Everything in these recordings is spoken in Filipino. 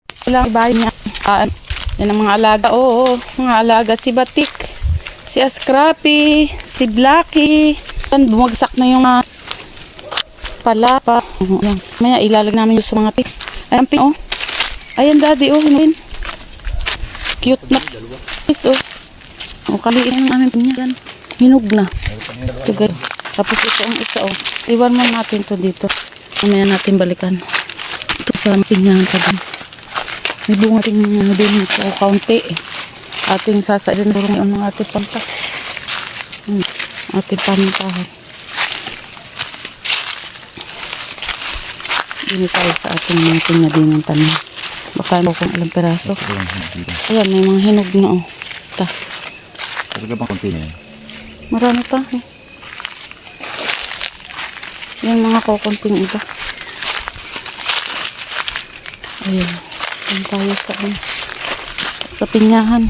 Walang bahay niya. Yan ang mga alaga. Oo, mga alaga. Si Batik, si Ascrappy, si Blacky. Bumagsak na yung mga palapa. Yan. Maya ilalag namin yung sa mga pig. Ayan, pig. Oh. Ayan, daddy. Oh, hinuin. Cute na. Yes, oh. Oh, kaliin ang aming pig niya. Hinog na. Ito, guys. Tapos ito ang isa, oh. Iwan mo natin to dito. Mamaya natin balikan. Ito sa pinyahan pa din. May bunga ting din ito. Kaunti. Ating sasailin durong yung mga ating panta. Ating pantahan. Dini tayo sa ating mga pinadingang tanim. Baka mo kung ilang peraso. Ayan, may mga hinog na, oh. Ta. Talaga bang konti na yan? Marami pa, eh. Yung mga kukunting iba. Ayan. Ayan tayo sa pinyahan.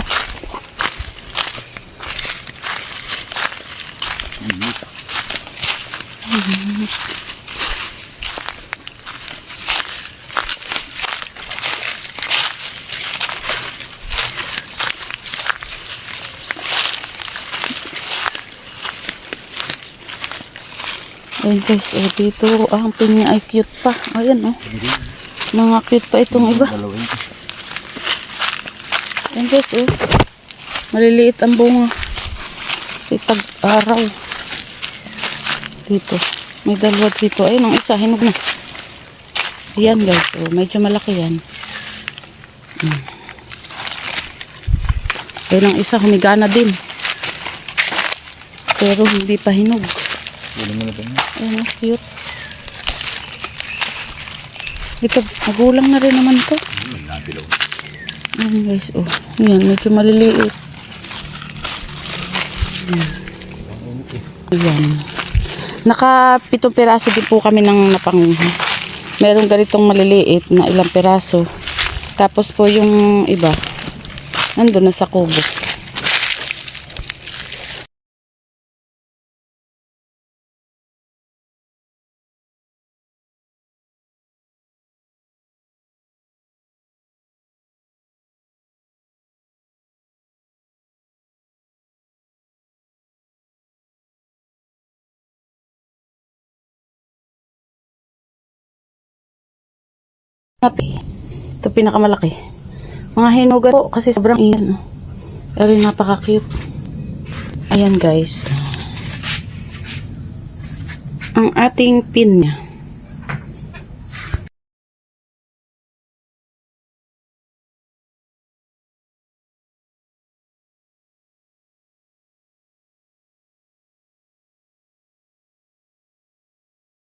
Ayan guys, dito ang pinya ay cute pa. Ayan, oh. Mga cute pa itong iba. Ayan guys, oh. Maliliit ang bunga. Tag-araw. Dito. May dalawa dito. Ayun, ang isa, hinog na. Ayan guys, oh. Medyo malaki yan. Ayun, ang isa, humiga na din. Pero hindi pa hinog. Ayan, cute. Dito, magulang na rin naman to. Ayan guys, oh. Ayan, medyo maliliit. Ayan. Naka 7 piraso din po kami ng napanguha. Meron ganitong maliliit na ilang piraso. Tapos po yung iba, nandun na sa kubo. Ito pinakamalaki. Mga hinugan po kasi sobrang iyan. Pero napaka-cute. Ayan guys. Ang ating pinya.